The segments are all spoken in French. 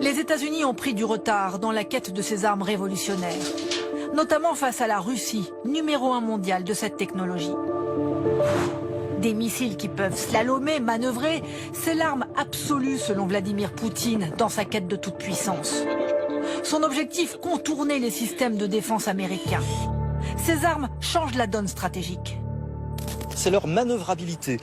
Les États-Unis ont pris du retard dans la quête de ces armes révolutionnaires, notamment face à la Russie, numéro 1 mondial de cette technologie. Des missiles qui peuvent slalomer, manœuvrer, c'est l'arme absolue selon Vladimir Poutine dans sa quête de toute puissance. Son objectif, contourner les systèmes de défense américains. Ces armes changent la donne stratégique. C'est leur manœuvrabilité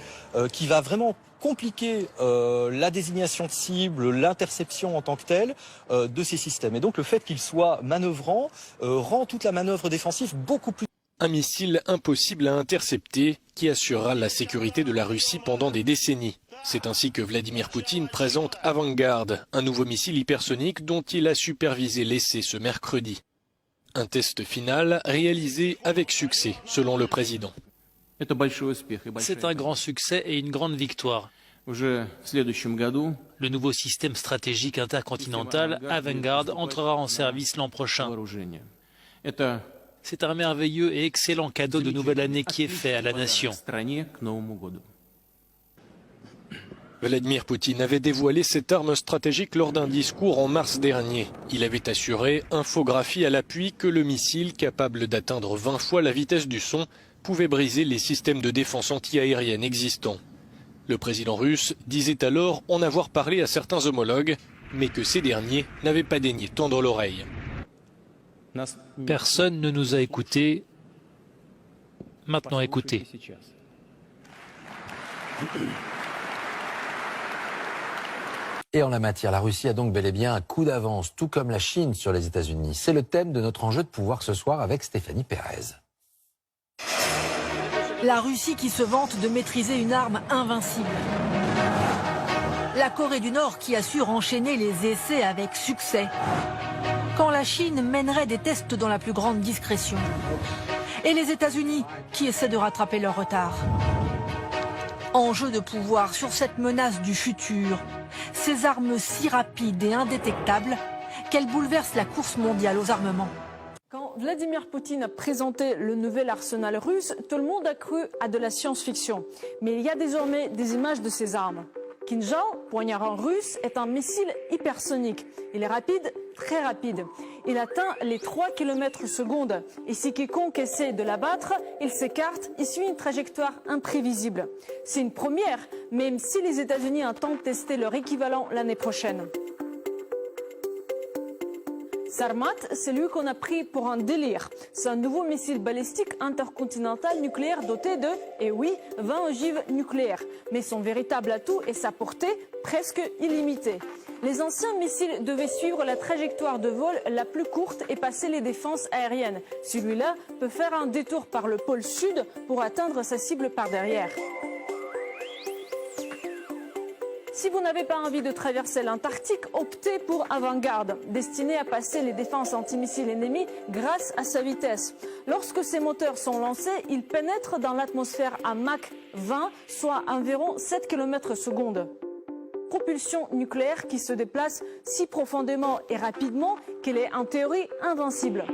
qui va vraiment compliquer la désignation de cible, l'interception en tant que telle de ces systèmes. Et donc le fait qu'ils soient manœuvrants rend toute la manœuvre défensive beaucoup plus... Un missile impossible à intercepter qui assurera la sécurité de la Russie pendant des décennies. C'est ainsi que Vladimir Poutine présente Avangard, un nouveau missile hypersonique dont il a supervisé l'essai ce mercredi. Un test final réalisé avec succès, selon le président. C'est un grand succès et une grande victoire. Le nouveau système stratégique intercontinental Avangard entrera en service l'an prochain. C'est un merveilleux et excellent cadeau de nouvelle année qui est fait à la nation. Vladimir Poutine avait dévoilé cette arme stratégique lors d'un discours en mars dernier. Il avait assuré, infographie à l'appui, que le missile, capable d'atteindre 20 fois la vitesse du son, pouvait briser les systèmes de défense antiaérienne existants. Le président russe disait alors en avoir parlé à certains homologues, mais que ces derniers n'avaient pas daigné tendre l'oreille. Personne ne nous a écoutés. Maintenant écoutez. Et en la matière, la Russie a donc bel et bien un coup d'avance, tout comme la Chine sur les États-Unis. C'est le thème de notre enjeu de pouvoir ce soir avec Stéphanie Pérez. La Russie qui se vante de maîtriser une arme invincible. La Corée du Nord qui assure enchaîner les essais avec succès. Quand la Chine mènerait des tests dans la plus grande discrétion. Et les États-Unis qui essaient de rattraper leur retard. Enjeu de pouvoir sur cette menace du futur. Ces armes si rapides et indétectables qu'elles bouleversent la course mondiale aux armements. Quand Vladimir Poutine a présenté le nouvel arsenal russe, tout le monde a cru à de la science-fiction. Mais il y a désormais des images de ces armes. Kinjal, poignard russe, est un missile hypersonique. Il est rapide, très rapide. Il atteint les 3 km/s. Et si quiconque essaie de l'abattre, il s'écarte et suit une trajectoire imprévisible. C'est une première, même si les États-Unis entendent tester leur équivalent l'année prochaine. Sarmat, c'est lui qu'on a pris pour un délire. C'est un nouveau missile balistique intercontinental nucléaire doté de, et oui, 20 ogives nucléaires. Mais son véritable atout est sa portée presque illimitée. Les anciens missiles devaient suivre la trajectoire de vol la plus courte et passer les défenses aériennes. Celui-là peut faire un détour par le pôle sud pour atteindre sa cible par derrière. Si vous n'avez pas envie de traverser l'Antarctique, optez pour Avangard, destiné à passer les défenses antimissiles ennemies grâce à sa vitesse. Lorsque ces moteurs sont lancés, ils pénètrent dans l'atmosphère à Mach 20, soit environ 7 km/s. Propulsion nucléaire qui se déplace si profondément et rapidement qu'elle est en théorie invincible.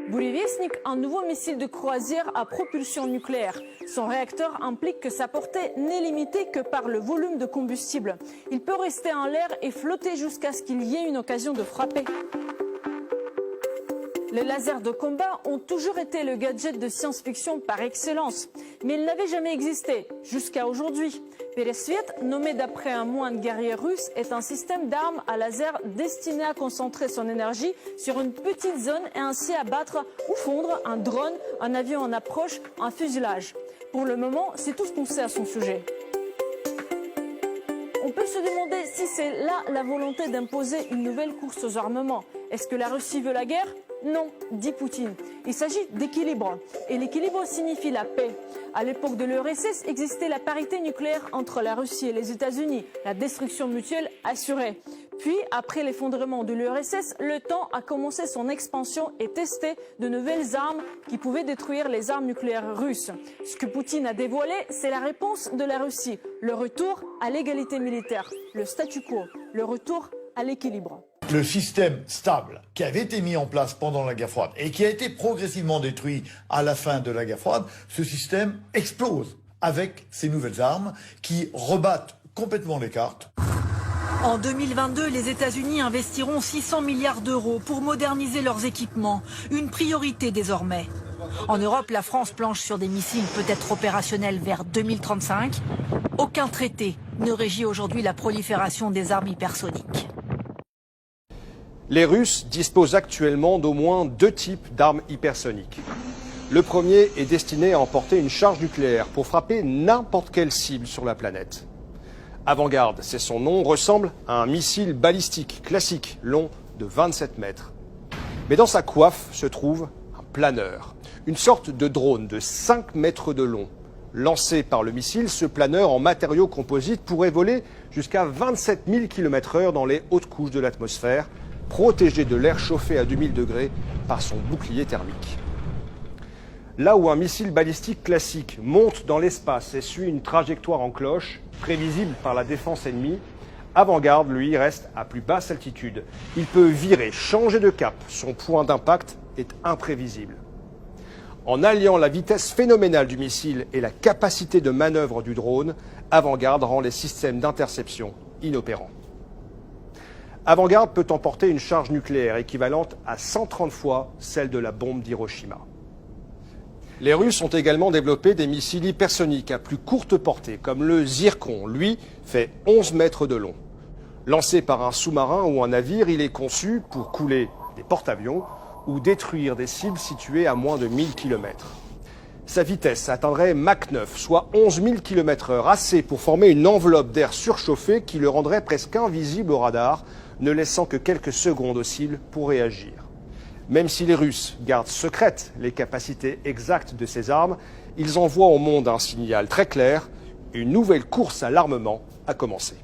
Burevestnik, un nouveau missile de croisière à propulsion nucléaire. Son réacteur implique que sa portée n'est limitée que par le volume de combustible. Il peut rester en l'air et flotter jusqu'à ce qu'il y ait une occasion de frapper. Les lasers de combat ont toujours été le gadget de science-fiction par excellence, mais ils n'avaient jamais existé, jusqu'à aujourd'hui. Peresviet, nommé d'après un moine guerrier russe, est un système d'armes à laser destiné à concentrer son énergie sur une petite zone et ainsi abattre ou fondre un drone, un avion en approche, un fuselage. Pour le moment, c'est tout ce qu'on sait à son sujet. On peut se demander si c'est là la volonté d'imposer une nouvelle course aux armements. Est-ce que la Russie veut la guerre ? Non, dit Poutine. Il s'agit d'équilibre. Et l'équilibre signifie la paix. À l'époque de l'URSS, existait la parité nucléaire entre la Russie et les États-Unis, la destruction mutuelle assurée. Puis, après l'effondrement de l'URSS, l'OTAN a commencé son expansion et testé de nouvelles armes qui pouvaient détruire les armes nucléaires russes. Ce que Poutine a dévoilé, c'est la réponse de la Russie. Le retour à l'égalité militaire, le statu quo, le retour à l'équilibre. Le système stable qui avait été mis en place pendant la guerre froide et qui a été progressivement détruit à la fin de la guerre froide, ce système explose avec ces nouvelles armes qui rebattent complètement les cartes. En 2022, les États-Unis investiront 600 milliards d'euros pour moderniser leurs équipements. Une priorité désormais. En Europe, la France planche sur des missiles peut-être opérationnels vers 2035. Aucun traité ne régit aujourd'hui la prolifération des armes hypersoniques. Les Russes disposent actuellement d'au moins 2 types d'armes hypersoniques. Le premier est destiné à emporter une charge nucléaire pour frapper n'importe quelle cible sur la planète. Avant-Garde, c'est son nom, ressemble à un missile balistique classique, long de 27 mètres. Mais dans sa coiffe se trouve un planeur, une sorte de drone de 5 mètres de long. Lancé par le missile, ce planeur en matériaux composites pourrait voler jusqu'à 27 000 km/h dans les hautes couches de l'atmosphère, protégé de l'air chauffé à 2000 degrés par son bouclier thermique. Là où un missile balistique classique monte dans l'espace et suit une trajectoire en cloche, prévisible par la défense ennemie, Avant-Garde, lui, reste à plus basse altitude. Il peut virer, changer de cap. Son point d'impact est imprévisible. En alliant la vitesse phénoménale du missile et la capacité de manœuvre du drone, Avant-Garde rend les systèmes d'interception inopérants. Avant-Garde peut emporter une charge nucléaire équivalente à 130 fois celle de la bombe d'Hiroshima. Les Russes ont également développé des missiles hypersoniques à plus courte portée, comme le Zircon. Lui, fait 11 mètres de long. Lancé par un sous-marin ou un navire, il est conçu pour couler des porte-avions ou détruire des cibles situées à moins de 1000 km. Sa vitesse atteindrait Mach 9, soit 11 000 km/h, assez pour former une enveloppe d'air surchauffé qui le rendrait presque invisible au radar, ne laissant que quelques secondes aux cibles pour réagir. Même si les Russes gardent secrètes les capacités exactes de ces armes, ils envoient au monde un signal très clair, une nouvelle course à l'armement a commencé.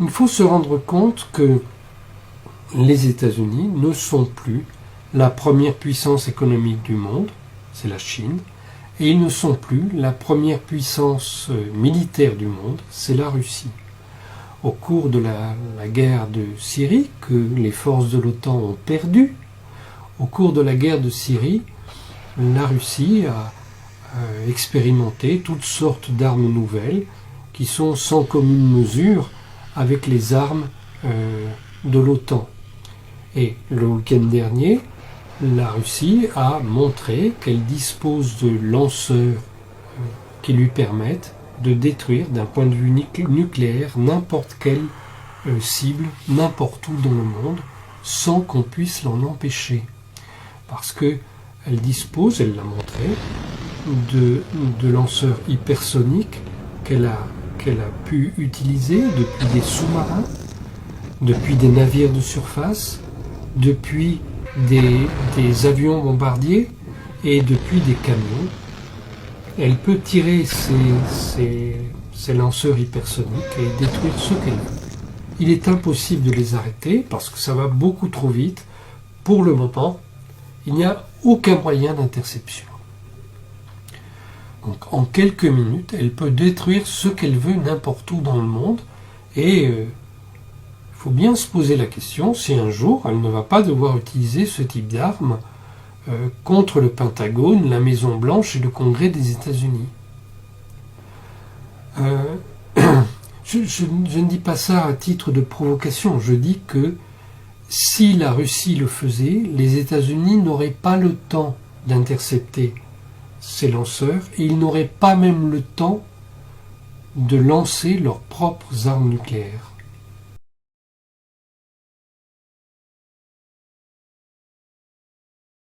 Il faut se rendre compte que les États-Unis ne sont plus la première puissance économique du monde, c'est la Chine, et ils ne sont plus la première puissance militaire du monde, c'est la Russie. Au cours de la guerre de Syrie, que les forces de l'OTAN ont perdu, au cours de la guerre de Syrie, la Russie a expérimenté toutes sortes d'armes nouvelles qui sont sans commune mesure avec les armes de l'OTAN. Et le week-end dernier, la Russie a montré qu'elle dispose de lanceurs qui lui permettent de détruire d'un point de vue nucléaire n'importe quelle cible, n'importe où dans le monde, sans qu'on puisse l'en empêcher. Parce qu'elle dispose, elle l'a montré, de lanceurs hypersoniques qu'elle a pu utiliser depuis des sous-marins, depuis des navires de surface, depuis des avions bombardiers et depuis des camions. Elle peut tirer ces lanceurs hypersoniques et détruire ce qu'elle veut. Il est impossible de les arrêter parce que ça va beaucoup trop vite. Pour le moment, il n'y a aucun moyen d'interception. Donc en quelques minutes, elle peut détruire ce qu'elle veut n'importe où dans le monde. Et il faut bien se poser la question si un jour elle ne va pas devoir utiliser ce type d'armes contre le Pentagone, la Maison Blanche et le Congrès des États-Unis. Je ne dis pas ça à titre de provocation, je dis que si la Russie le faisait, les États-Unis n'auraient pas le temps d'intercepter ces lanceurs et ils n'auraient pas même le temps de lancer leurs propres armes nucléaires.